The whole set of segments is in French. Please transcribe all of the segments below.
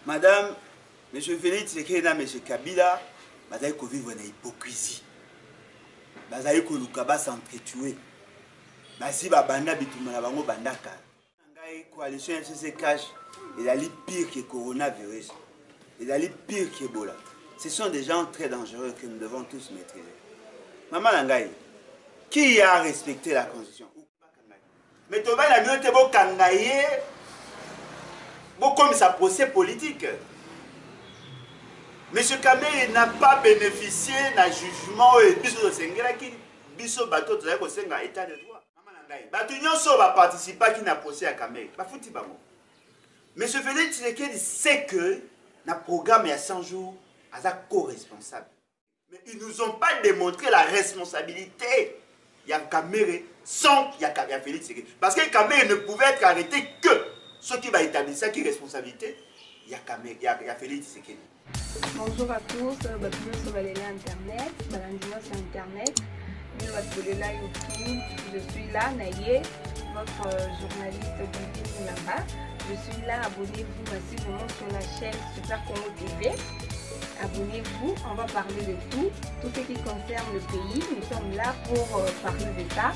Madame, M. Félix Tshisekedi et M. Kabila, ils vont vivre dans l'hypocrisie. Ils vont s'entretuer. Ils vont bandaka. La coalition FCC-Cash est pire que le coronavirus. Elle est pire que Ebola. Ce sont des gens très dangereux que nous devons tous maîtriser. Maman Langaï, qui a respecté la Constitution? Mais tu vas la mieux te beau kangaye, beau comme sa procès politique. Monsieur Kamé n'a pas bénéficié d'un jugement et biso sengela qui biso bateau tu ko senga état de droit. Maman Langaï, batu nyonso va participer qui n'a procès à Kamé. Ba futi bango. Monsieur Félix Tshisekedi sait que dans le programme il y a 100 jours, ils sont co-responsables. Mais ils ne nous ont pas démontré la responsabilité. Il y a Kamere sans il y a Félix Tshisekedi. Parce que Kamere ne pouvait être arrêté que ceux qui vont établir ça qui est responsabilité. Il y a Kamere, il y a Félix Tshisekedi. Bonjour à tous, bienvenue sur Internet, Balandino sur Internet, YouTube, je suis là, Naye, votre journaliste de là-bas. Je suis là, abonnez-vous massivement sur la chaîne Super Congo TV. Abonnez-vous, on va parler de tout ce qui concerne le pays. Nous sommes là pour parler de ça.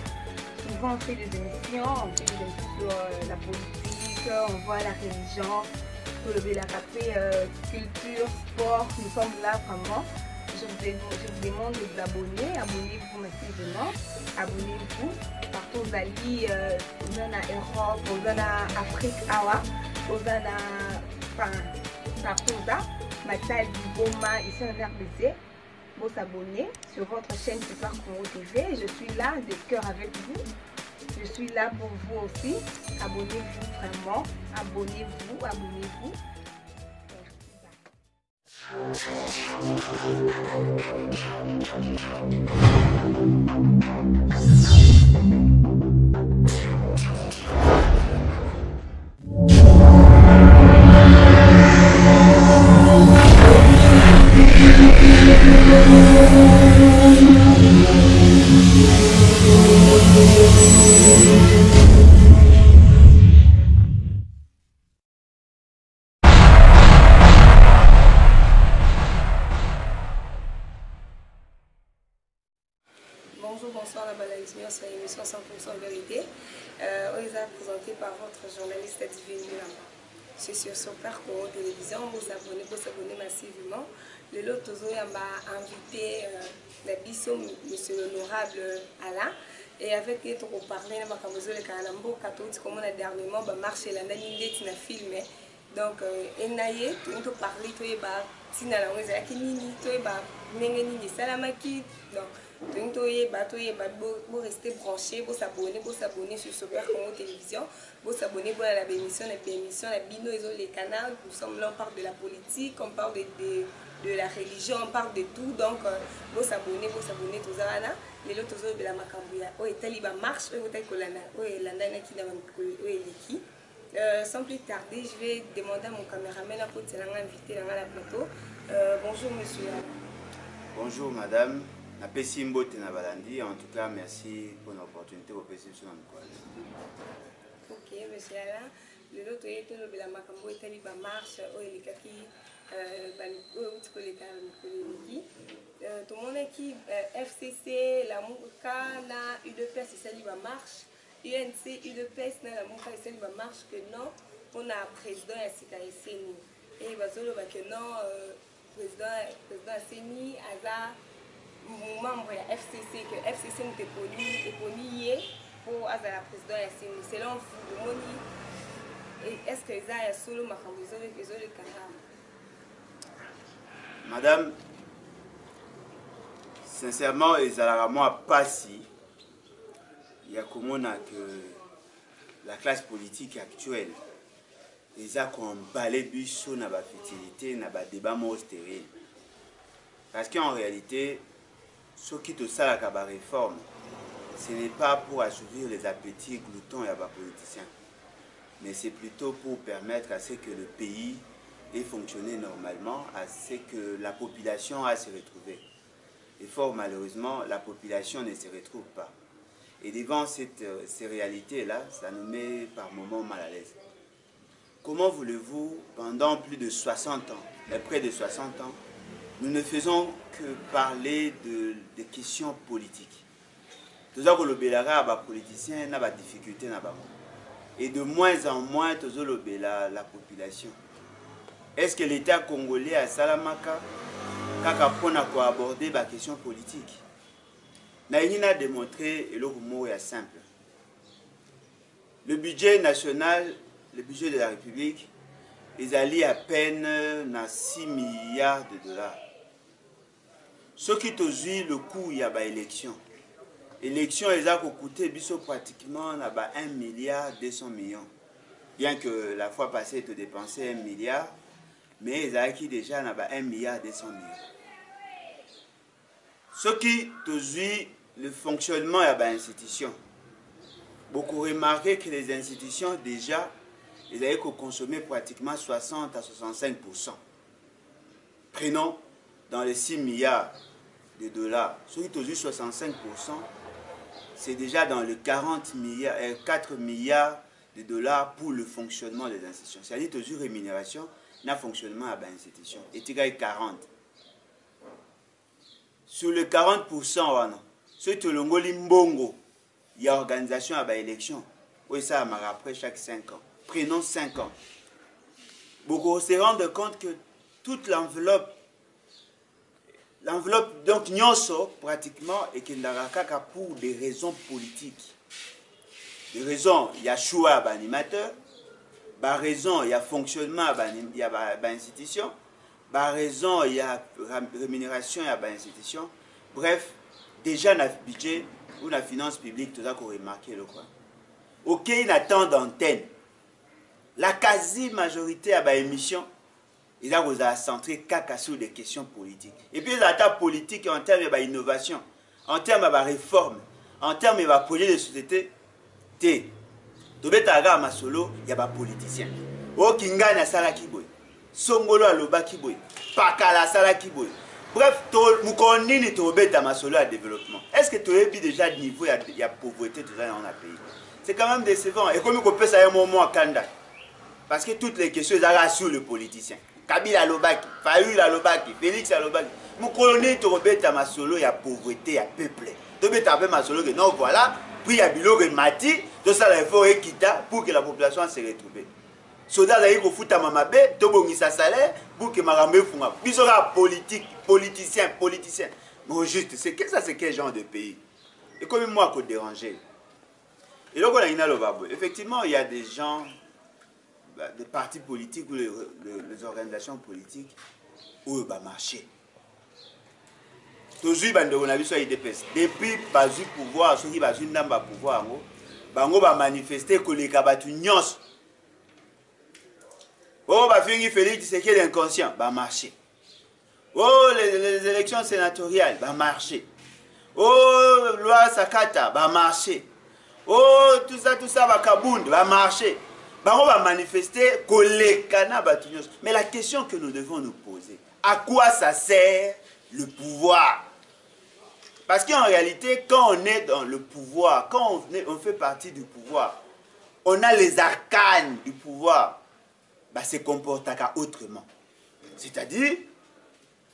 Souvent on fait des émissions, sur la politique, on voit la religion, lever la rapée, culture, sport. Nous sommes là vraiment. Je vous demande de vous abonner, abonnez-vous massivement, abonnez-vous partout aux alliés, dans l'Europe, dans l'Afrique, partout là, Matal Boma, ici en RDC, vous abonnez sur votre chaîne Super Congo TV. Je suis là de cœur avec vous, je suis là pour vous aussi, abonnez-vous vraiment, abonnez-vous, abonnez-vous. Bonjour, bonsoir, la Balandino, c'est l'émission 100% vérité. On les a présentés par votre journaliste Divine Lamba. C'est sur Super Congo Télévision, vous abonnez massivement. Le lot a invité la biso, monsieur l'honorable Alain. Et avec lui, on parlait de le Kalambo, comme on a dernièrement marché la nanindé na filmé. Donc, enaye, on parler, tu es tina la weza ki nini, tu es menge nini salamaki. Donc, vous restez branché, vous s'abonner sur Super Congo Télévision, vous s'abonner à la émission, la Bino et les canaux. Nous sommes là, on parle de la politique, on parle de la religion, on parle de tout. Donc, vous s'abonner, tous ça là. Les autres de la Macambouya, oh et Taliban marche, oh et Kolana, oh et Landana qui n'a pas sans plus tarder, je vais demander à mon caméraman pour inviter dans la plateau. Bonjour monsieur. Bonjour madame. En tout cas, merci pour l'opportunité de vous passer sur notre coin. Ok, monsieur Alain. Le lot est de la Macambo et Taliban marche, oh et les kaki, tout le monde est qui FCC, la Mouka, na UDPS, c'est Taliban marche, UNC, UDPS, na la Mouka, c'est Taliban marche, que non, on a un président à Sikaïseni. Et Bazolo, que non, président Seni, Aza. Membre de FCC, que FCC nous est poli pour la président Yassini. Selon vous, est-ce que ça est solo ma madame, sincèrement, moi pas si il y a comment que la classe politique actuelle les a combalé biso na ba fertilité na ba débat stérile. Parce qu'en réalité ce qui te sert à la réforme, ce n'est pas pour assouvir les appétits gloutons et à les politiciens, mais c'est plutôt pour permettre à ce que le pays ait fonctionné normalement, à ce que la population a se retrouver. Et fort malheureusement, la population ne se retrouve pas. Et devant ces réalités-là, ça nous met par moments mal à l'aise. comment voulez-vous, pendant plus de 60 ans, près de 60 ans, nous ne faisons que parler de questions politiques. Tout ça, les politiciens n'ont pas de difficultés. Et de moins en moins, la population. Est-ce que l'État congolais à Salamaka a abordé la question politique? Naïni a démontré, et le mot est simple. Le budget national, le budget de la République, ils allaient à peine à 6 milliards de dollars. Ce qui te dit le coût, il y a l'élection. L'élection, ils ont coûté pratiquement 1 milliard 200 millions. Bien que la fois passée, ils te dépensaient 1 milliard, mais ils ont acquis déjà 1 milliard 200 millions. Ce qui te dit le fonctionnement de l'institution. Beaucoup remarqué que les institutions, déjà, ils avaient consommé pratiquement 60 à 65%. Prenons dans les 6 milliards de dollars. Ce qui te dit 65%, c'est déjà dans le 4 milliards de dollars pour le fonctionnement des institutions. C'est-à-dire que la rémunération n'a fonctionnement à l'institution. Et tu gagnes 40. Sur le 40%, ce que le Mbongo, il y a organisation à l'élection. Oui, ça m'a après chaque 5 ans. Prenons 5 ans. Beaucoup se rendent compte que toute l'enveloppe, donc Nyonso, pratiquement, est qu'il n'a qu'à pour des raisons politiques. Des raisons, il y a choix à l'animateur, par raison, il y a fonctionnement à l'institution, par raison, il y a rémunération à l'institution. Bref, déjà, dans le budget ou la finance publique, tout ça qu'on remarqué le quoi. Ok, il attend d'antenne. La quasi-majorité à l'émission, ils ont centré sur des questions politiques. Et puis, ils ont politique en termes d'innovation, en termes de réforme, en termes de projet de société. Il y a des politiciens. O Kingana Salakiboy, Songolo Alobakiboy, Pakala Salakiboy. Bref, nous connaissons le développement. Est-ce que tu as déjà le niveau de pauvreté dans le pays? C'est quand même décevant. Et comme on peut ça un moment à Kanda. Parce que toutes les questions sont sur le politicien. Kabila Lobaki, Fayou Lobaki, Félix Lobaki. Nous connaissons la pauvreté, la peuple. Donc, non, voilà, puis il y a Bilo Mati, tout ça, il faut équiter pour que la population se retrouve. Soda il faut foutre ma mabe, tobongisa salaire pour que ma rambe funga. Bisora politique, politicien. Mais juste, c'est quel genre de pays? Et comme moi, qu'on déranger. Et donc, on a une alobabo. Effectivement, il y a des gens, des partis politiques ou les organisations politiques où ils vont marcher. Toujours, on a vu sur IDPS. Depuis, pas du pouvoir, ceux qui ont un pouvoir, ils vont manifester que les kabatu nyons. Oh, Félix, c'est qu'il est inconscient, va marcher. Oh, les élections sénatoriales, va marcher. Oh, loi Sakata, va marcher. Oh, tout ça, va Kabound, va marcher. On va manifester, mais la question que nous devons nous poser, à quoi ça sert le pouvoir? Parce qu'en réalité, quand on est dans le pouvoir, quand on fait partie du pouvoir, on a les arcanes du pouvoir. Se comporte autrement. C'est-à-dire,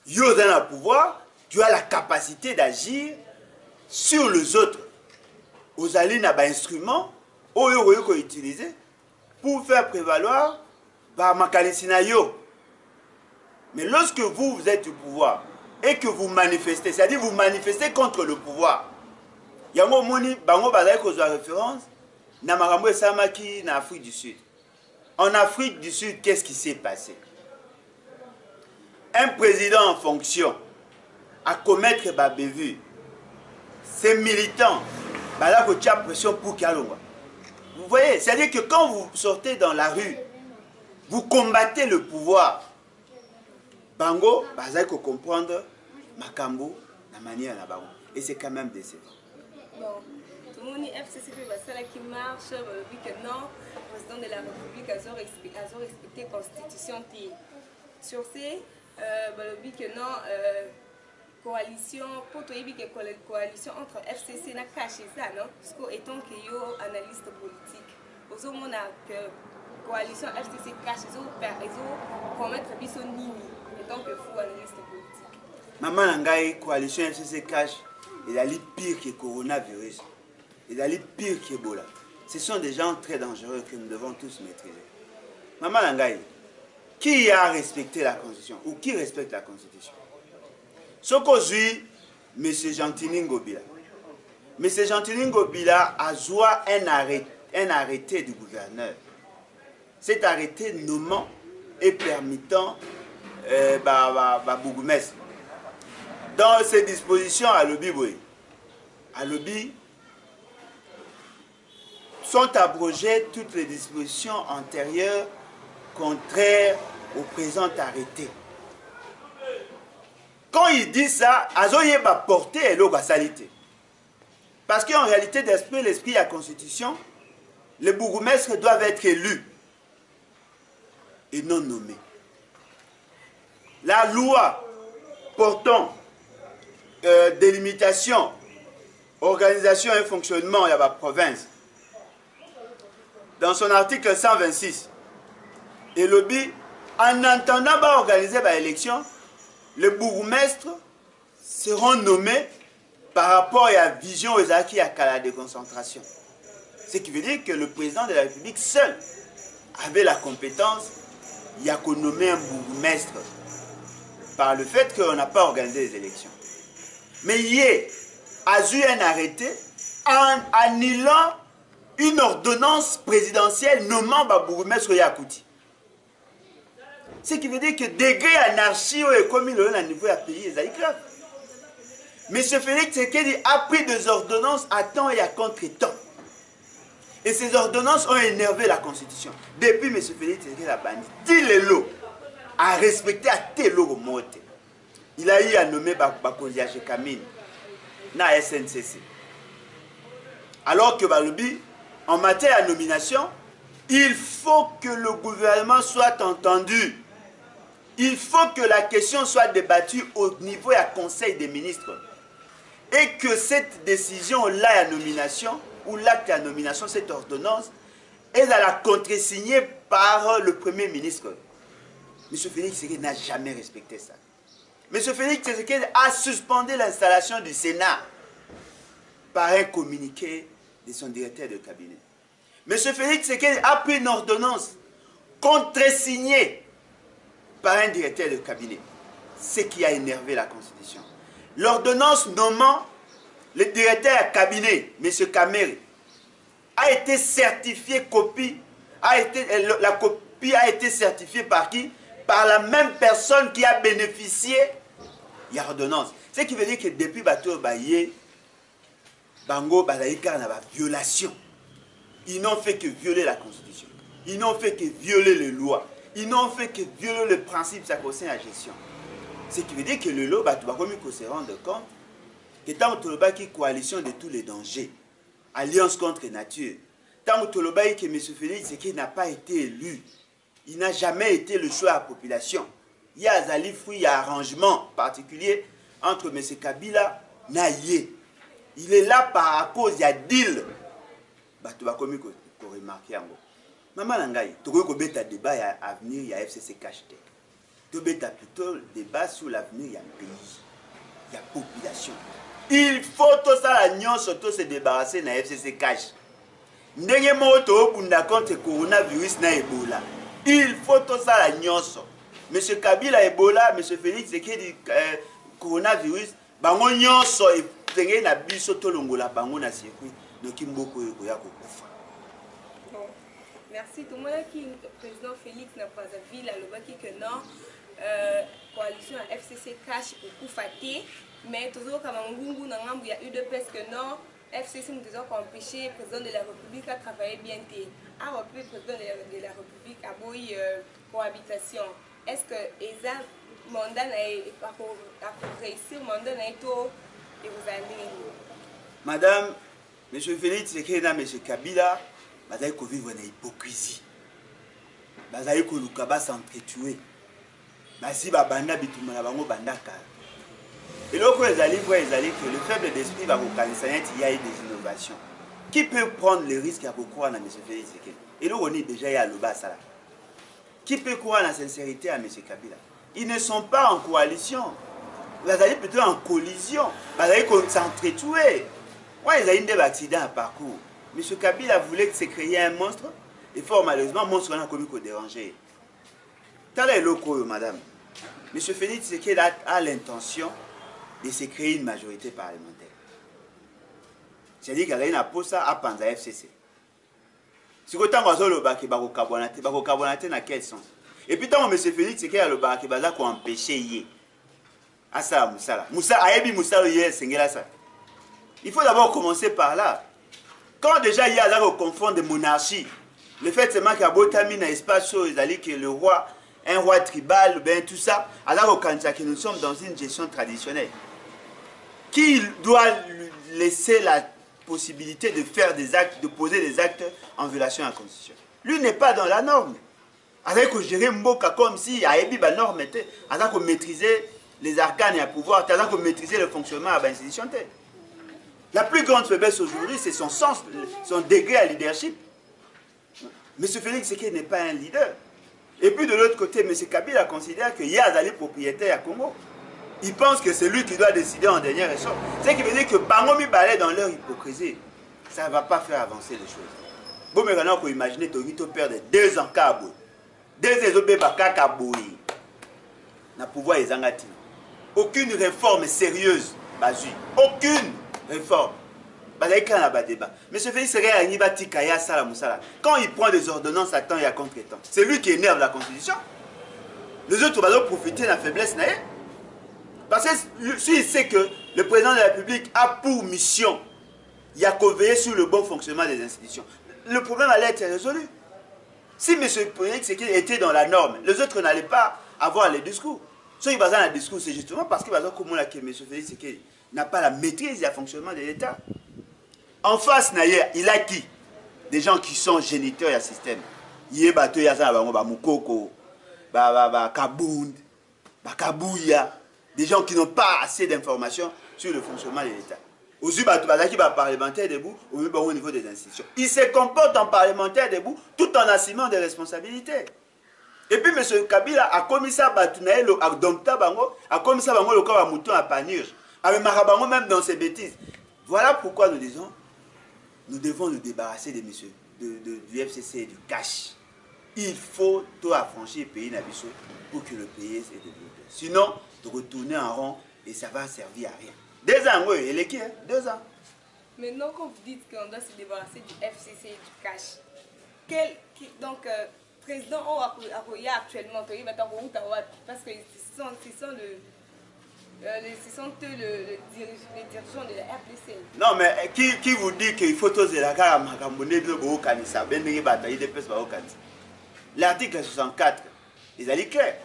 tu as le pouvoir, tu as la capacité d'agir sur les autres. Aux alliés, tu as un instrument que tu utiliser pour faire prévaloir ma yo. Mais lorsque vous êtes du pouvoir et que vous manifestez, c'est-à-dire vous manifestez contre le pouvoir, il y a un moment où référence na marambo samaki na Afrique du Sud. En Afrique du Sud, qu'est-ce qui s'est passé? Un président en fonction à commettre ma bévue. Ces militants, là, vous avez pression pour Kalonga. Vous voyez, c'est-à-dire que quand vous sortez dans la rue, vous combattez le pouvoir. Bango, vous allez comprendre Makambo, la manière là-bas. Et c'est quand même décevant. Bon. Moni FCC qui marche, vu que non, le président de la République a respecté la Constitution. Sur ce, vu que non, coalition, pour toi, coalition entre FCC n'a caché ça, non? Parce que étant que yo analyste politique, aux hommes que coalition FCC cache ils ont commettre biso nini en tant que fou analyste politique. Maman Nangai, coalition FCC cache, il a les pire que coronavirus. Il a les pire que Ebola. Ce sont des gens très dangereux que nous devons tous maîtriser. Maman Nangai, qui a respecté la Constitution ou qui respecte la Constitution? Ce qu'aujourd'hui, M. Gentini Ngobila. M. Gentini Ngobila a joué un arrêté du gouverneur. Cet arrêté nommant et permettant Bougoumès. Dans ces dispositions à l'OBI, sont abrogées toutes les dispositions antérieures contraires au présent arrêté. Quand il dit ça, Azoye va porter la salité. Parce qu'en réalité, l'esprit de la Constitution, les bourgmestres doivent être élus et non nommés. La loi portant délimitation, organisation et fonctionnement de la province, dans son article 126, et lobby, en entendant organiser l'élection, les bourgmestres seront nommés par rapport à la vision aux acquis à la déconcentration. Ce qui veut dire que le président de la République seul avait la compétence de nommer un bourgmestre par le fait qu'on n'a pas organisé les élections. Mais hier, a eu un arrêté en annulant une ordonnance présidentielle nommant le bourgmestre Yakouti. Ce qui veut dire que degré anarchie est commis au niveau du pays est grave. M. Félix Tshisekedi a pris des ordonnances à temps et à contre-temps. Et ces ordonnances ont énervé la Constitution. Depuis M. Félix Tshisekedi a banni, Tilelo a respecté à Telo Mote. Il a eu à nommer Bakonzi Kamine dans la SNCC. Alors que Balobi, en matière de nomination, il faut que le gouvernement soit entendu. Il faut que la question soit débattue au niveau du Conseil des ministres. Et que cette décision-là, la nomination, ou l'acte de nomination, cette ordonnance, est à la contresignée par le Premier ministre. M. Félix Tshisekedi n'a jamais respecté ça. M. Félix Tshisekedi a suspendu l'installation du Sénat par un communiqué de son directeur de cabinet. M. Félix Tshisekedi a pris une ordonnance contresignée par un directeur de cabinet, ce qui a énervé la Constitution. L'ordonnance nommant le directeur de cabinet, M. Kamere, a été certifiée copie, la copie a été certifiée par qui? Par la même personne qui a bénéficié de l'ordonnance. Ce qui veut dire que depuis Bato Baye, Bango Balaïka n'a pas de violation. Ils n'ont fait que violer la Constitution. Ils n'ont fait que violer les lois. Ils n'ont fait que violer le principe sacro-saint de la gestion. Ce qui veut dire que le lot, il se rendre compte que tant que tu as coalition de tous les dangers, alliance contre nature, tant que tu as que M. Félix Tshisekedi n'a pas été élu, il n'a jamais été le choix à la population. Il y a un fruit, il y a un arrangement particulier entre M. Kabila et Naye. Il est là par cause, il y a deal. Tu vas remarquer. Maman Nangai, tu as un débat à venir, il y a FCC cacheté. Tu as plutôt le débat sur l'avenir, il y a un pays, il y a population. Il faut tout ça, l'agnon, surtout se débarrasser de la FCC cache. Ndenge moto bunda contre coronavirus na Ebola. Il faut tout ça l'agnon. Monsieur Kabila Ebola, Monsieur Félix Tshisekedi coronavirus, bango nyonso tenge na biso tolongola bango na circuit donc mboko ya kokufa. Merci. Tout le monde qui le président Félix n'a pas vu la loi qui que non coalition FCC cache ou Koufaté, mais toujours comme un gungu il y a eu de presque que non FCC nous disons qu'empêcher le président de la République à travailler bien à repris le président de la République à boy cohabitation. Est-ce que ESA mandat a réussi mandat n'a été et vous allez Madame, M. Félix Tshisekedi, M. Kabila, vous allez vivre dans l'hypocrisie. Vous allez s'entretuer. Si vous avez et là, vous allez voir que le faible d'esprit va vous cancer, il y a des innovations. Qui peut prendre le risque à vous croire dans M. Félix Tshisekedi? Et là, on est déjà à l'Oba Sala. Qui peut croire la sincérité à M. Kabila? Ils ne sont pas en coalition. Ils sont plutôt en collision. Ils sont s'entretuer. Ouais, ils ont eu des accidents à parcours. M. Kabila voulait se créer un monstre. Et fort malheureusement, le monstre n'a commis qu'au déranger. Tel est le coup, madame. M. Félix Tshisekedi a l'intention de se créer une majorité parlementaire. C'est-à-dire qu'il y a une pose à Panza FCC. Si vous avez le bac, vous avez dans quel sens? Et puis, quand M. Félix Tshisekedi a le bac, il va empêcher. Ah ça, Moussala. Il faut d'abord commencer par là. Quand déjà il y a là qu'on confond des monarchies, le fait seulement qu'il y a Botami dans l'espace, c'est-à-dire que le roi, un roi tribal, ben tout ça, alors que nous sommes dans une gestion traditionnelle. Qui doit laisser la possibilité de faire des actes, de poser des actes en violation de la Constitution? Lui n'est pas dans la norme. Alors que gérer Mboka comme si Aébi la norme était, alors que maîtriser les arcanes et à pouvoir, alors que maîtriser le fonctionnement de l'institution. La plus grande faiblesse aujourd'hui, c'est son sens, son degré à leadership. M. Félix Tshisekedi n'est pas un leader. Et puis de l'autre côté, M. Kabila considère qu'il y a des propriétaires à Congo. Il pense que c'est lui qui doit décider en dernier ressort. Ce qui veut dire que Bangomi balait dans leur hypocrisie. Ça ne va pas faire avancer les choses. Bon, mais maintenant, vous imaginez, tu as perdu 2 ans à Kabou. 2 ans à Kabou. Na pouvoir les angati. Aucune réforme sérieuse, Bazui. Aucune réforme. Mais ce fait, quand il prend des ordonnances à temps et à contre-temps, c'est lui qui énerve la Constitution. Les autres vont profiter de la faiblesse. Parce que s'il sait que le président de la République a pour mission, il y a qu'à veiller sur le bon fonctionnement des institutions, le problème allait être résolu. Si M. Félix était dans la norme, les autres n'allaient pas avoir les discours. Si ils basent dans le discours, c'est justement parce que M. Félix n'a pas la maîtrise du fonctionnement de l'État. En face, il a qui? Des gens qui sont géniteurs du système. Il y a des gens qui n'ont pas assez d'informations sur le fonctionnement de l'État. Aussi, il va parlementaire debout au niveau des institutions. Il se comporte en parlementaire debout tout en assumant des responsabilités. Et puis, M. Kabila a commis ça a commis ça le corps à mouton à panurge. Avec Marabango même dans ses bêtises. Voilà pourquoi nous disons, nous devons nous débarrasser du FCC et du cash. Il faut tout affranchir le pays Nabiso pour que le pays se développe. Sinon, de retourner en rond et ça va servir à rien. 2 ans, oui, il est qui, hein? 2 ans. Maintenant, quand vous dites qu'on doit se débarrasser du FCC et du cash, donc, président, il y a actuellement, parce que ce sont les dirigeants de la RPC. Non, mais qui vous dit qu'il faut tous les gars l'article 64, ils allaient clair.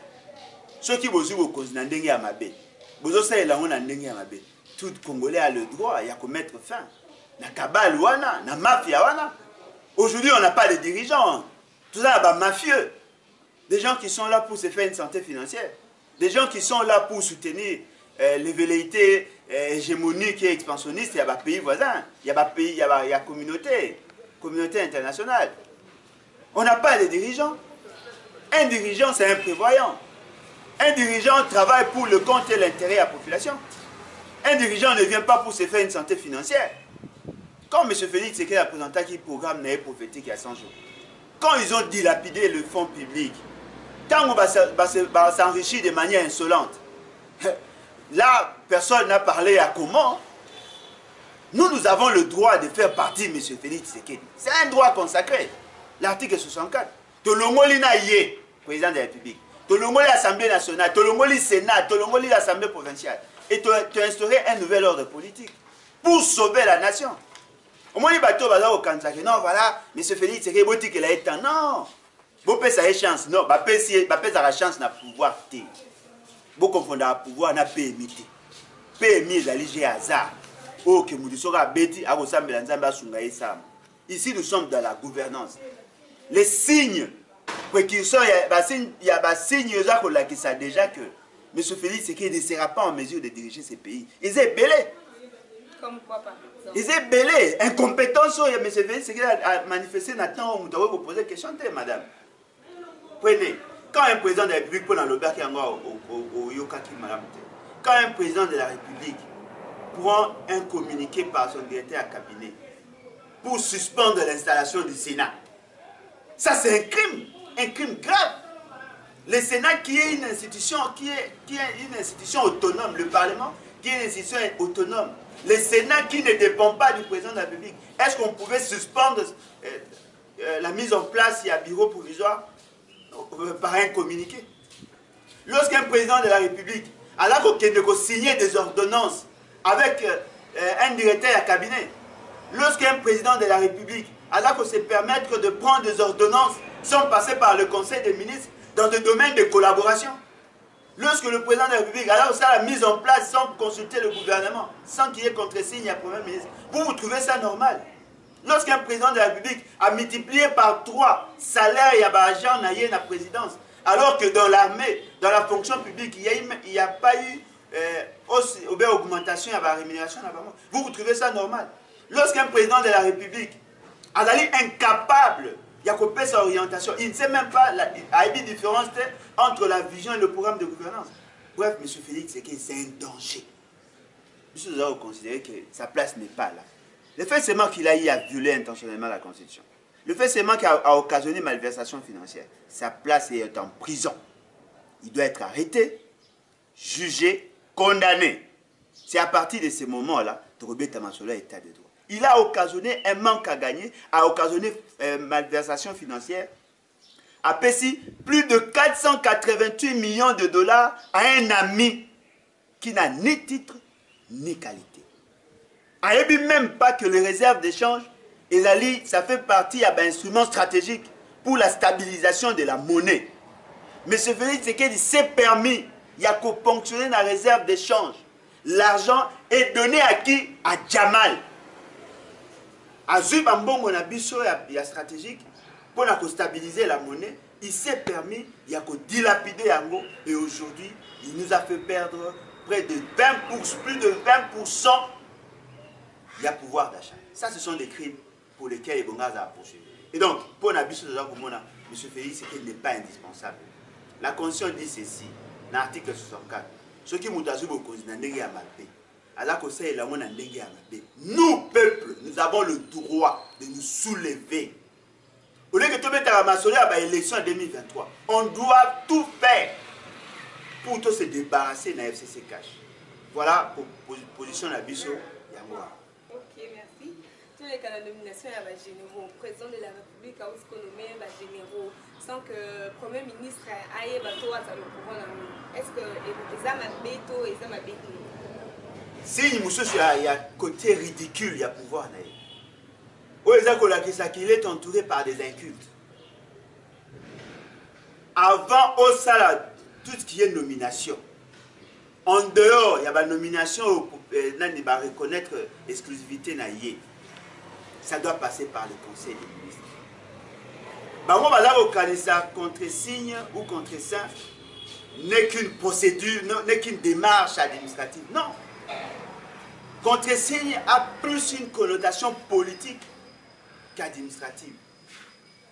Ceux qui vous ont causé n'andengé à ma baie, vous aussi là on n'andengé à ma baie. Tout Congolais a le droit, il y a qu'à mettre fin. Na cabale wana, na mafia wana. Aujourd'hui, on n'a pas de dirigeants. Tout ça, bah, mafieux. Des gens qui sont là pour se faire une santé financière. Des gens qui sont là pour soutenir les velléités hégémoniques et expansionnistes. Il y a des pays voisins. Il y a des pays, il y a communauté internationale. On n'a pas de dirigeants. Un dirigeant, c'est un prévoyant. Un dirigeant travaille pour le compte et l'intérêt de la population. Un dirigeant ne vient pas pour se faire une santé financière. Quand M. Félix Tshisekedi a présenté un programme prophétique il y a 100 jours, quand ils ont dilapidé le fonds public, quand on va s'enrichir de manière insolente, là, personne n'a parlé à comment. Nous avons le droit de faire partie de M. Félix Tshisekedi. C'est un droit consacré. L'article 64. Tolongoli na yé, président de la République. Tolongoli l'Assemblée nationale, Tolongoli Sénat, Tolongoli l'Assemblée provinciale. Et tu as instauré un nouvel ordre politique pour sauver la nation. Au moins, il va au Kanzaki. Non, voilà, M. Félix Tshisekedi, il a été non. Vous pouvez avoir chance. Non, vous pouvez avoir la chance de pouvoir. Vous confondez le pouvoir na PMI. PMI, c'est hasard. Oh, que nous sommes bêtis, ici, nous sommes dans la gouvernance. Les signes, précurseurs, il y a des signes qui savent déjà que M. Félix Tshisekedi ne sera pas en mesure de diriger ces pays. Ils sont belés. Comme quoi, par exemple? Ils sont belés, incompétents, mais c'est qu'il a manifesté maintenant, vous devez vous poser la question, madame. Prenez, quand un président de la République, quand un président de la République prend un communiqué par son directeur à cabinet pour suspendre l'installation du Sénat, ça c'est un crime grave. Le Sénat qui est une institution, qui est une institution autonome, le Parlement qui est une institution autonome, le Sénat qui ne dépend pas du président de la République, est-ce qu'on pouvait suspendre la mise en place, il y a bureau provisoire par un communiqué? Lorsqu'un président de la République a signé des ordonnances avec un directeur à cabinet, lorsqu'un président de la République a se permettre de prendre des ordonnances sans passer par le Conseil des ministres dans des domaines de collaboration, lorsque le président de la République a aussi la mise en place sans consulter le gouvernement, sans qu'il y ait contre-signe à Premier ministre, vous trouvez ça normal? Lorsqu'un président de la République a multiplié par 3 salaires et agents dans la présidence, alors que dans l'armée, dans la fonction publique, il n'y a pas eu augmentation de la rémunération, vous trouvez ça normal? Lorsqu'un président de la République a été incapable, il y a coupé sa orientation, il ne sait même pas la différence entre la vision et le programme de gouvernance. Bref, M. Félix, c'est un danger. Nous devons considérer que sa place n'est pas là. Le fait seulement qu'il a eu à violer intentionnellement la Constitution, le fait seulement qu'il a occasionné malversation financière, sa place est en prison. Il doit être arrêté, jugé, condamné. C'est à partir de ce moment-là que Robert Tamassola est état de droit. Il a occasionné un manque à gagner, a occasionné malversation financière, a payé plus de 488 millions de dollars à un ami qui n'a ni titre ni qualité. Il ne dit même pas que les réserves d'échange, ça fait partie d'un instrument stratégique pour la stabilisation de la monnaie. Mais ce Félix Tshisekedi s'est permis, il y a qu'au ponctionner la réserve d'échange. L'argent est donné à qui? À Jamal. À Zubambongo na biso ya stratégique pour stabiliser la monnaie, il s'est permis, il y a qu'au dilapider yango et aujourd'hui, il nous a fait perdre près de 20%, plus de 20%. Il y a pouvoir d'achat. Ça, ce sont les crimes pour lesquels les Bongas a poursuivi. Et donc, pour Nabiso de M. Félix, c'est qu'il n'est pas indispensable. La Constitution dit ceci, dans l'article 64. Ce qui nous a dit, nous, peuple, nous avons le droit de nous soulever. Au lieu que tu mettes à ramasser à l'élection en 2023, on doit tout faire pour se débarrasser de la FCC cash. Voilà pour position de Nabiso Yamoua. Ok, merci. Tous les cas de nomination, il y a des généraux. Le président de la République a aussi nommé des généraux sans que le Premier ministre ait le pouvoir. Est-ce que les hommes ont et les hommes ont si il y a un côté ridicule, il y a pouvoir. Il est entouré par des incultes. Avant, au salaire, tout ce qui est nomination. En dehors, il y a une nomination pour reconnaître l'exclusivité. Ça doit passer par le Conseil des ministres. Contre-signe ou contre-saint n'est qu'une procédure, n'est qu'une démarche administrative. Non. Contre-signe a plus une connotation politique qu'administrative.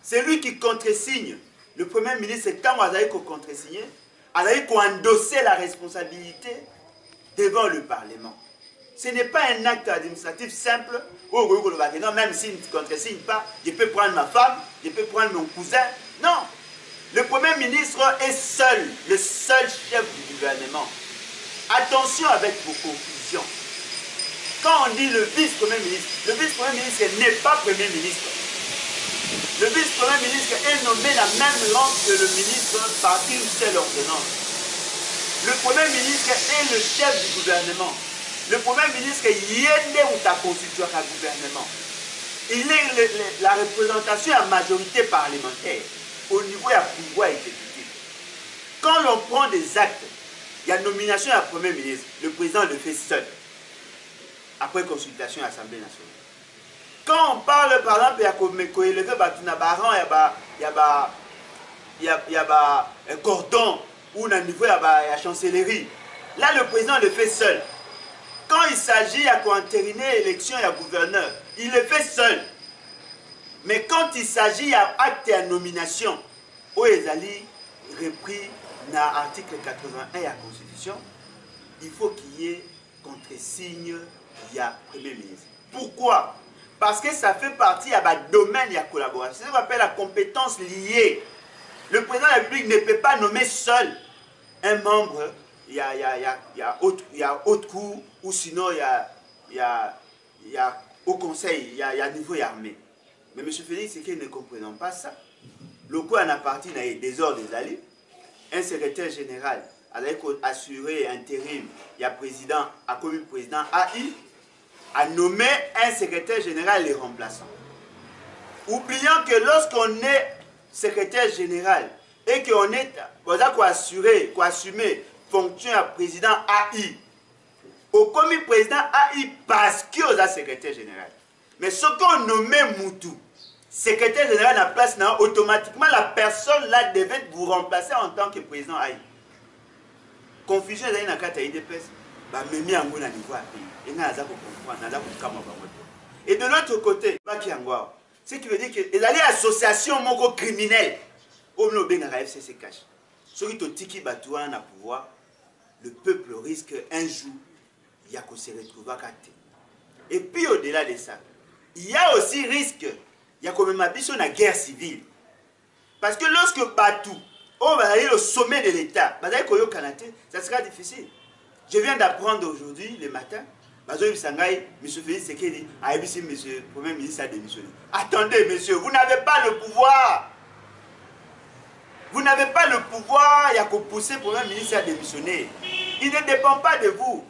C'est lui qui contre-signe. Le Premier ministre, quand on a contre-signé, il a endossé la responsabilité devant le Parlement. Ce n'est pas un acte administratif simple. Non, même s'il ne contre-signe pas, je peux prendre ma femme, je peux prendre mon cousin. Non. Le Premier ministre est seul, le seul chef du gouvernement. Attention avec vos confusions. Quand on dit le vice-premier ministre n'est pas Premier ministre. Le vice-premier ministre est nommé la même langue que le ministre par une seule ordonnance. Le Premier ministre est le chef du gouvernement. Le Premier ministre est yende ou ta constitution à gouvernement. Il est la représentation à majorité parlementaire au niveau du pouvoir exécutif. Quand l'on prend des actes, il y a nomination à Premier ministre, le président le fait seul, après consultation à l'Assemblée nationale. Quand on parle par exemple, il y a un cordon ou au niveau de la chancellerie. Là, le président le fait seul. Quand il s'agit d'entériner l'élection du gouverneur, il le fait seul. Mais quand il s'agit d'acte de nomination, où ils allaient repris dans l'article 81 de la Constitution, il faut qu'il y ait contre-signe du Premier ministre. Pourquoi? Parce que ça fait partie du domaine de la collaboration. C'est ce qu'on appelle la compétence liée. Le président de la République ne peut pas nommer seul un membre, il y a haute cour, ou sinon il y a au conseil, il y a niveau armé. Mais M. Félix, c'est qu'ils ne comprennent pas ça. Le coup en appartient à des ordres des alliés. Un secrétaire général a assuré intérim, il y a président, a commis président AI, a nommé un secrétaire général les remplaçants. Oublions que lorsqu'on est secrétaire général et qu'on est assumer fonction à président AI, au commis président AI parce qu'on est secrétaire général. Mais ce qu'on nomme Moutou, secrétaire général à la place, automatiquement la personne là devait vous remplacer en tant que président AI. Confusion dans la carte IDPS, niveau à et de l'autre côté, ce qui veut dire que les associations criminelles, au FCC cache. Ceux qui ont tiki batouan à pouvoir, le peuple risque un jour il y a qu'on se retrouve à côté. Et puis au-delà de ça, il y a aussi risque, il y a quand même une guerre civile. Parce que lorsque Batou, on va aller au sommet de l'État, ça sera difficile. Je viens d'apprendre aujourd'hui, le matin, M. Félix Sekedi a dit M. le Premier ministre a démissionné. Attendez, monsieur, vous n'avez pas le pouvoir. Vous n'avez pas le pouvoir, il y a qu'au pousser le Premier ministre à démissionner. Il ne dépend pas de vous.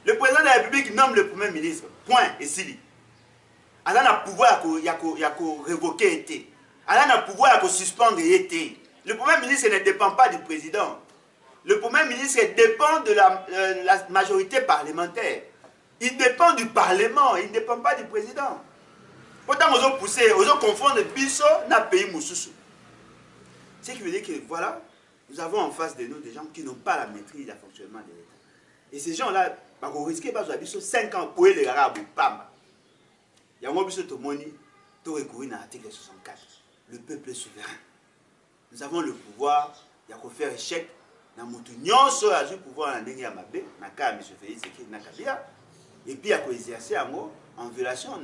Le président de la République nomme le Premier ministre. Point. Et Sili. Il a le pouvoir, il y a qu'au révoquer été. Il a le pouvoir, il y a qu'au suspendre été. Le Premier ministre ne dépend pas du président. Le Premier ministre dépend de la majorité parlementaire. Il dépend du Parlement, il ne dépend pas du président. Pourtant, on a poussé, on a confondu Bisso dans le pays Moussoussou. Ce qui veut dire que, voilà, nous avons en face de nous des gens qui n'ont pas la maîtrise du fonctionnement de l'État. Et ces gens-là, on risque pas de 5 ans pour les Arabes ou pas. Il y a un Bisso Tomoni, tout recouru dans l'article 64. Le peuple est souverain. Nous avons le pouvoir, il y a qu'à faire échec. Dans mon union, sur le pouvoir en Ndenge Yamabé, dans le cas de M. Félix Sekedi Nakabila. Et puis, il y a qu'à exercer en violation.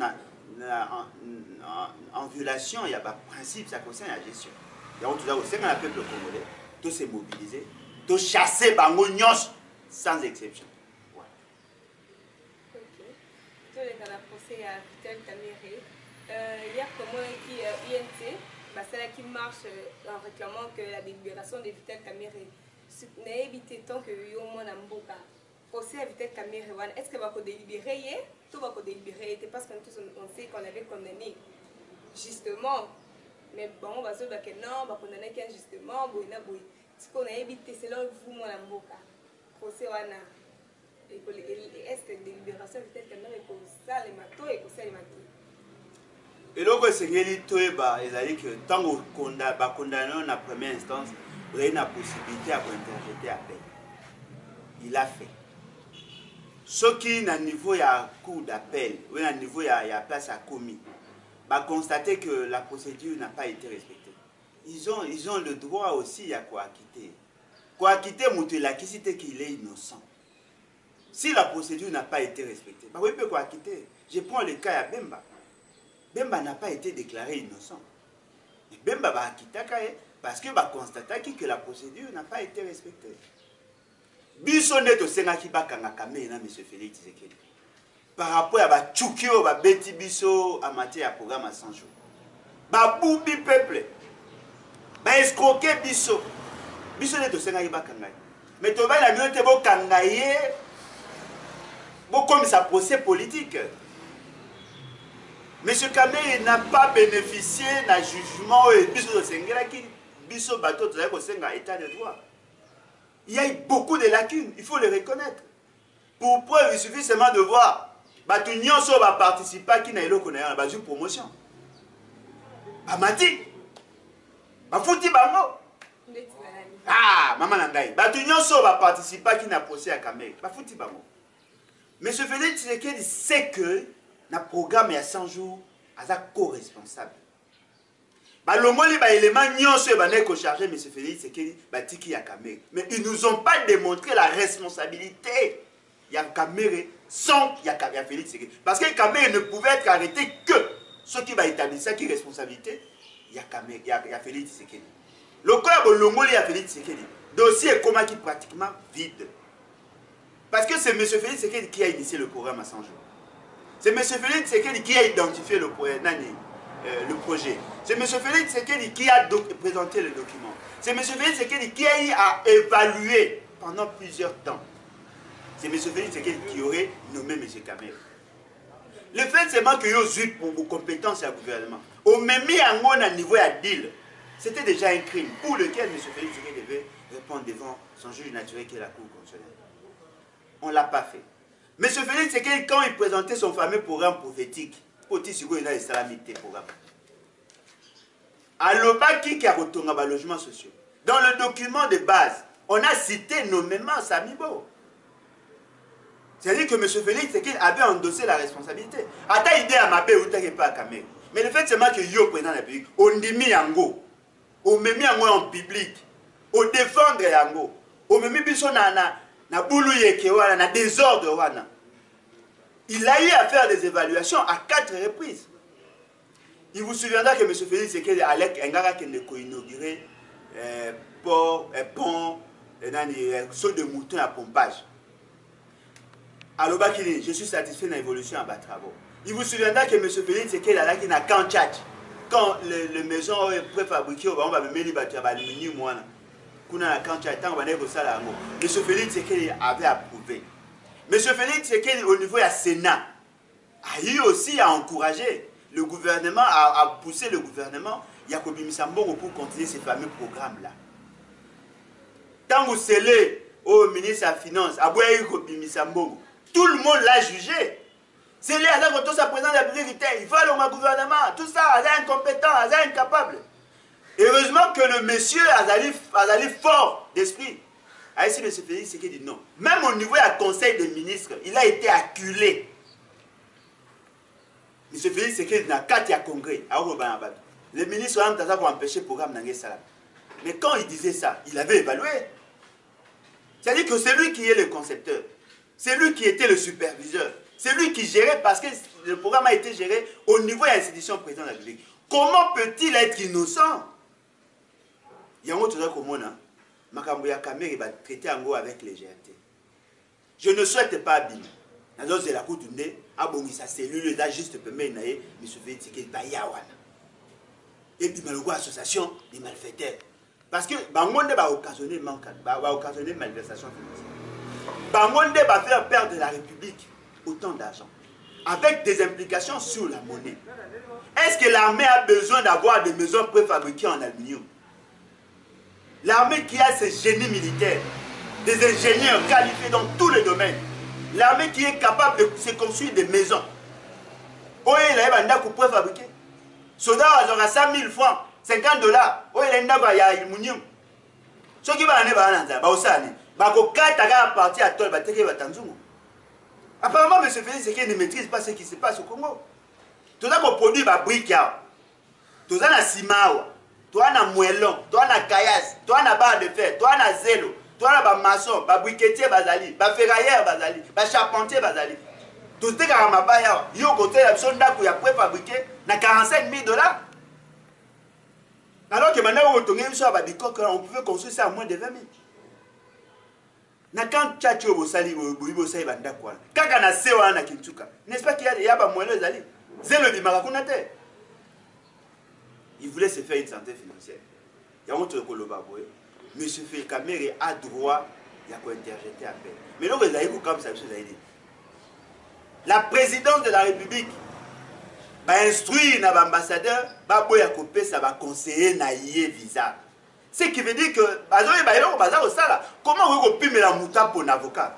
En violation, il y a un principe, ça concerne la gestion. Il y a tout aussi dans le peuple congolais, tout s'est mobilisé, tout chasser Bango Nyos, sans exception. Ok. Tout est dans la procès à Vital Kamere. Il y a comment qui INT, c'est là qui marche en réclamant que la délibération de Vital Kamere n'a évité tant que Yomo Namboka. Procès à Vital Kamere, est-ce que va délibérer? Tout va délibérer, parce qu'on sait qu'on avait condamné justement. Mais bon, on va se dire que non, on va condamner qu'injustement, ce qu'on a évité, c'est là où vous, mon amour, procès wana. Est-ce que délibération peut-être que non, il faut ça les matos et ça les matos. Et donc, c'est que tant qu'on a condamné en première instance, vous avez la possibilité à interjeter appel. Il a fait. Ce qui, à niveau, il y a un cours d'appel, ou à niveau, il y a place à commis. Va constater que la procédure n'a pas été respectée. Ils ont le droit aussi à coacquitter. Coacquitter, qui cite qu'il est innocent. Si la procédure n'a pas été respectée, oui, il peut coacquitter. Je prends le cas à Bemba. Bemba n'a pas été déclaré innocent. Et Bemba va acquitter parce qu'il va constater que la procédure n'a pas été respectée. Biso neto senga ki bakanga kamé na M. Félix Sekedi. Par rapport à Tchoukio, Beti Biso, en matière de programme à 100 jours. Baboubi peuple. Escroquer Biso. Biso n'est pas Sengaï Bakangaï. Mais tu vas la mieux te beau Kangaïe. Comme sa procès politique. M. Kamé n'a pas bénéficié d'un jugement et Biso de Sengaï qui Biso bateau de l'état de droit. Il y a eu beaucoup de lacunes, il faut les reconnaître. Pour preuve, il suffit seulement de voir. Batunion so va participer qui n'a eu une promotion. Amati. Bafuti bango. Ah, maman nangai. Batunion so va participer qui n'a procès à Kamé. Bafuti bango. M. Félix Tshisekedi sait que le programme il y a 100 jours, il est co-responsable. Balongoli ba élément nyonso ba neko chargé M. Félix Tshisekedi ba tiki ya Kamere. Mais ils nous ont pas démontré la responsabilité. Il y a Kamere sans il y a Félix Tshisekedi. Parce que Kamere ne pouvait être arrêté que ceux qui va établir ça qui responsabilité, il y a Kamere, il y a Félix Tshisekedi. Le cas Bolongoli a Félix Tshisekedi. Dossier comment qui pratiquement vide. Parce que c'est M. Félix Tshisekedi qui a initié le programme à 100 jours. C'est M. Félix Tshisekedi qui a identifié le projet. C'est M. Félix Tshisekedi qui a présenté le document. C'est M. Félix Tshisekedi qui a eu à évaluer pendant plusieurs temps. C'est M. Félix Tshisekedi qui aurait nommé M. Kamere. Le fait seulement qu'il y a eu pour vos compétences à gouvernement. Au même niveau à deal, c'était déjà un crime pour lequel M. Félix Tshisekedi devait répondre devant son juge naturel qui est la Cour constitutionnelle. On ne l'a pas fait. M. Félix Tshisekedi, quand il présentait son fameux programme prophétique, il a des salamités programme. Alobaki qui a retourné à logement social. Dans le document de base, on a cité nommément Samibo. C'est-à-dire que M. Félix Tshisekedi avait endossé la responsabilité. Ata idée à ma paix ou pas à Kamere. Mais le fait seulement que yo président de la République, on dit mis yango, on met yango en public, on défendre yango, on met biso na boulou yeke wana na désordre wana. Il a eu à faire des évaluations à 4 reprises. Il vous souviendra que M. Félix Tshisekedi allait inaugurer pont, saut de mouton à pompage. Alors, je suis satisfait de l'évolution à bas travaux. Il vous souviendra que M. Félix Tshisekedi allait à Kanchach. Quand les maisons préfabriquées, on va mettre les aluminium. M. Félix Tshisekedi avait approuvé. M. Félix Tshisekedi, au niveau du Sénat, a eu aussi à encourager le gouvernement, à pousser le gouvernement, Yacobi Misambongo, pour continuer ces fameux programmes-là. Tant que vous scellez au ministre de la Finance, à Yacobi Misambongo, tout le monde l'a jugé. C'est lui, alors que tout ça présente la vérité, il faut aller au gouvernement, tout ça, il est incompétent, il est incapable. Heureusement que le monsieur a fort d'esprit. Ah, ici, M. Félix Tshisekedi dit non. Même au niveau du conseil des ministres, il a été acculé. M. Félix Tshisekedi n'a qu'à un congrès. Les ministres ont empêché le programme Nangé Salam. Mais quand il disait ça, il avait évalué. C'est-à-dire que c'est lui qui est le concepteur. C'est lui qui était le superviseur. C'est lui qui gérait parce que le programme a été géré au niveau de l'institution président de la République. Comment peut-il être innocent? Il y a un autre comment Makambuya Kamere va traiter en gros avec légèreté. Je ne souhaite pas abîmer. Dans la cour du nez, abonner sa cellule, là juste permet de M. Félix Tshisekedi Bayawana. Et puis, malgré l'association des malfaiteurs. Parce que Bangonde va occasionner malversation financière. Bangonde va faire perdre la République autant d'argent. Avec des implications sur la monnaie. Est-ce que l'armée a besoin d'avoir des maisons préfabriquées en aluminium? L'armée qui a ses génies militaires, des ingénieurs qualifiés dans tous les domaines. L'armée qui est capable de se construire des maisons. Oui, il a un coup préfabriqué. Soldat aura 100 000 francs, 50 dollars. Oui, il a un aluminium. Ce qui va aller à partir à Tol, apparemment, M. Félix Tshisekedi ne maîtrise pas ce qui se passe au Congo. Tout ça qu'on produit des briques, tout ça na ciment, tout ça na moellon, tout ça na caillasse, tout ça na barre de fer, tout ça na zélo, tout ça na maçon, briquetier bazali, ferrailleur bazali, charpentier bazali. Tout ça na mabaya, yo côté la sonda qui a préfabriqué na 45 000 dollars. Alors que maintenant on pouvait construire ça à moins de 20 000. Na quand tchatcho bosali bosali banda kwa kaka na sewa na kintuka n'est-ce pas qu'il y a ba moelleux zali zelo bi makakunate. Il voulait se faire une santé financière. Il y a autre koloba boy monsieur Félix Kamere a droit il y a quoi interjeter appel. Mais non, vous avez comme ça vous avez dit la présidence de la République va instruire na ambassadeur ba boya kopé ça va conseiller na yé visa. Ce qui veut dire que, comment vous pouvez la mouta pour un avocat?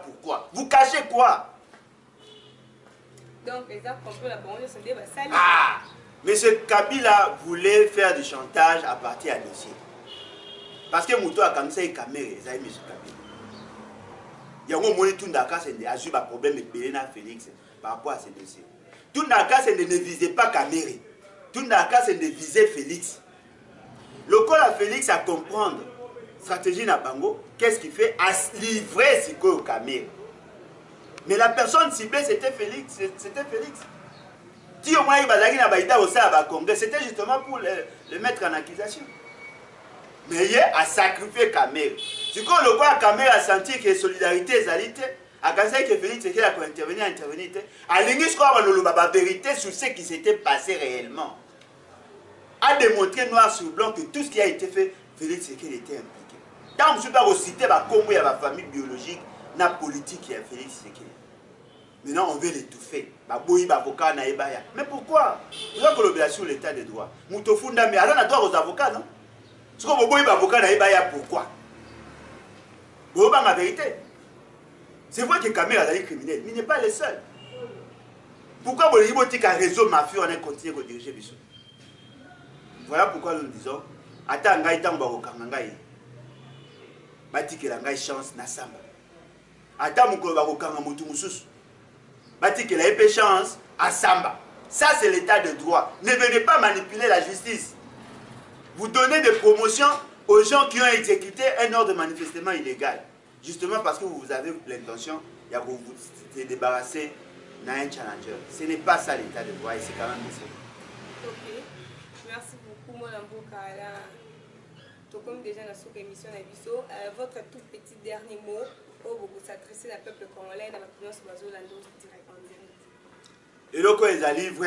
Pourquoi? Vous cachez quoi? Donc, les actes contre la banlieue sont des vassals. Ah! M. Kabila voulait faire du chantage à partir d'un dossier. Parce que Mouto a comme ça une caméra, ça y est, monsieur Kabila. Il y a un moment où tout le monde a eu un problème avec Bélena Félix par rapport à ces dossiers. Tout le monde ne visait pas caméra. Tout le monde ne visait Félix. Le col à Félix à comprendre stratégie na bango, qu'est-ce qu'il fait? À livrer ce au caméra. Mais la personne ciblée, c'était Félix. C'était Félix. Si au moins il va c'était justement pour le mettre en accusation. Mais il a sacrifié Kamel. Du coup, le roi Kamel a senti que solidarité est alité. A pensé que Félix était là pour intervenir. A l'ingénieur la vérité sur ce qui s'était passé réellement. A démontré noir sur blanc que tout ce qui a été fait, Félix était impliqué. Tant que je ne suis pas cité, il y a la famille biologique, la politique qui est Félix Sekele. Maintenant, on veut l'étouffer. Mais pourquoi? Vous avez collaboré sur l'état de droit. Moutofunda, mais alors on a droit aux avocats, non? Ce qu'on veut avocat, pourquoi? Vous avez la vérité. C'est vrai que Kamel est criminel, mais il n'est pas le seul. Pourquoi vous avez dit qu'un réseau mafieux, on a continué à diriger Bissou? Voilà pourquoi nous disons, attends, bati que la chance na samba. Attends, bati que la chance à samba. Ça, c'est l'état de droit. Ne venez pas manipuler la justice. Vous donnez des promotions aux gens qui ont exécuté un ordre manifestement illégal. Justement parce que vous avez l'intention de vous débarrasser d'un challenger. Ce n'est pas ça l'état de droit et c'est quand même nécessaire. Ok. Merci beaucoup, mon Kala. Comme déjà dans cette émission, votre tout petit dernier mot pour vous s'adresser au peuple congolais dans la opinion sur le direct en direct. Et là, quand ils arrivent,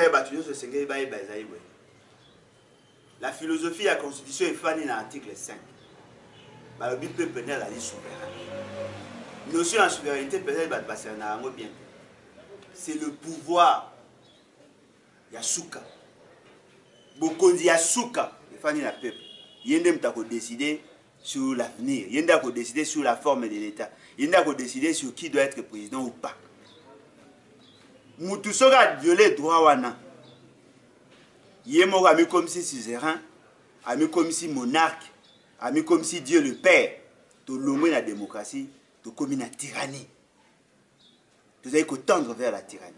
la philosophie de la Constitution est faite dans l'article 5. Le peuple est souverain. Nous aussi en souveraineté, peut-être bien. C'est le pouvoir. Yasuka. Bokondi Yasuka. Il faut le peuple. Il faut décider sur l'avenir. Il faut décider sur la forme de l'État. Il faut décider sur qui doit être président ou pas. Moutoussoga a violé le droit wana. Yémo a mis comme si suzerain, a mis comme si monarque, a mis comme si Dieu le Père. Tu l'homme la démocratie, tu commis la tyrannie. Tu avez que tendre vers la tyrannie.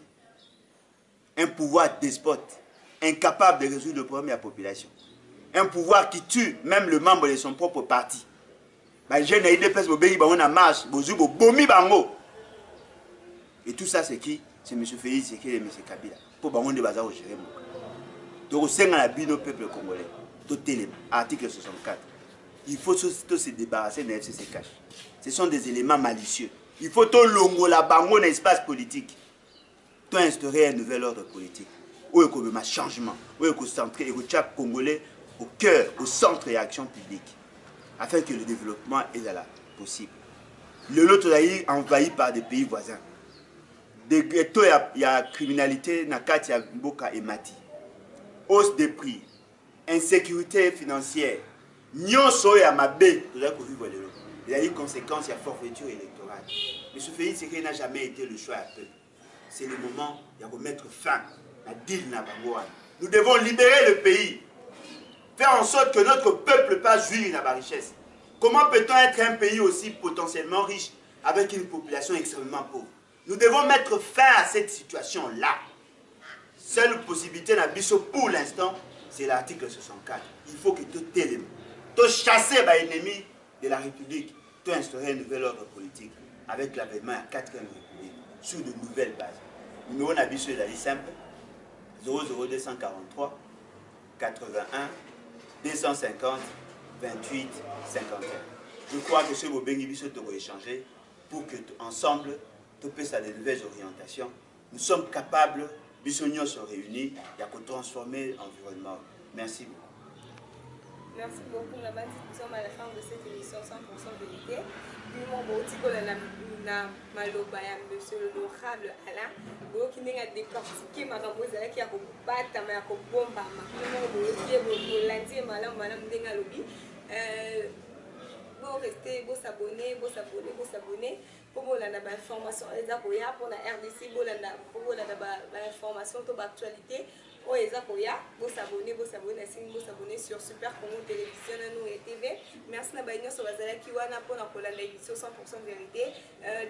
Un pouvoir despote, incapable de résoudre le problème de la population. Un pouvoir qui tue même le membre de son propre parti. Et tout ça, c'est qui? C'est M. Félix Sekele et M. Kabila. Pour que nous bazar au gérer. Donc, c'est un bino peuple congolais. Article 64. Il faut se débarrasser de la FCCK. Ce sont des éléments malicieux. Il faut tout longo la bango dans l'espace politique. Tout instaurer un nouvel ordre politique. Où il y a un changement. Où il y a centrer le Congolais au cœur, au centre de l'action publique. Afin que le développement est là possible. Le lot est envahi par des pays voisins. Des ghettos, il y a criminalité, il y a Mboka et Mati. Hausse des prix, insécurité financière, Nyonso et Amabé, il y a des conséquences, il y a forfaiture électorale. Mais ce pays, c'est qu'il n'a jamais été le choix à peu. C'est le moment de mettre fin à deal Nabangoan. Nous devons libérer le pays, faire en sorte que notre peuple passe jouir de la richesse. Comment peut-on être un pays aussi potentiellement riche avec une population extrêmement pauvre? Nous devons mettre fin à cette situation-là. Seule possibilité pour l'instant, c'est l'article 64. Il faut que tout élément, tout chasser les ennemis de la République, tout instaurer un nouvel ordre politique avec l'avènement à la 4e République sur de nouvelles bases. Le numéro d'Abisso est simple 00243 81 250 28 51. Je crois que ce mot Bengibiso doit échanger pour que ensemble, tout puisse à de nouvelles orientations. Nous sommes capables, Bissonios se réunir, il y a qu'à transformer l'environnement. Merci beaucoup. Merci beaucoup, Namati. Nous sommes à la fin de cette émission 100% vérité. Nous avons dit que monsieur l'honorable Alain, qui n'a décortiqué ma campagne qui a combattu ma bombe, vous restez, vous s'abonner, vous s'abonner, vous s'abonner. Pour la information, pour la RDC, pour la information, pour l'actualité. Vous s'abonner, vous s'abonner sur Super Congo Télévision et TV. Merci merci Nabaïnion Sobazala qui wana pour la émission 100% vérité.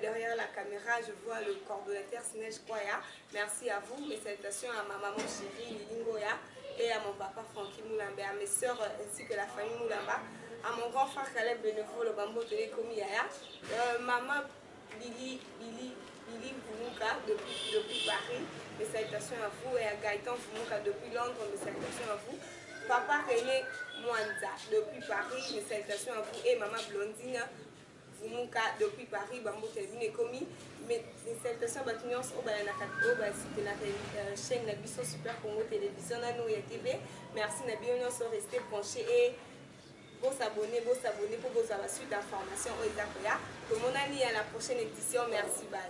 Derrière la caméra, je vois le coordonnateur Sinej Kwaya. Merci à vous. Mes salutations à ma maman chérie Lilingoya et à mon papa Francky Moulamba, à mes soeurs ainsi que la famille Moulamba, à mon grand frère Caleb Benevo, le bambou de l'économie Yaya, maman Lili Vumuka depuis Paris. Mes salutations à vous et à Gaëtan Vumuka depuis Londres. Mes salutations à vous. Papa René Mwanza depuis Paris, mes salutations à vous et Maman Blondine Vumuka depuis Paris, Bambo Telvin Komi. Mes salutations à Batunions au chaîne Nabiso Super Congo Télévision Nanoya TV. Merci Nabionion sont restés branchés et vos abonnés pour vos suite d'informations au Isakoya. Pour mon ami à la prochaine édition, merci, bye.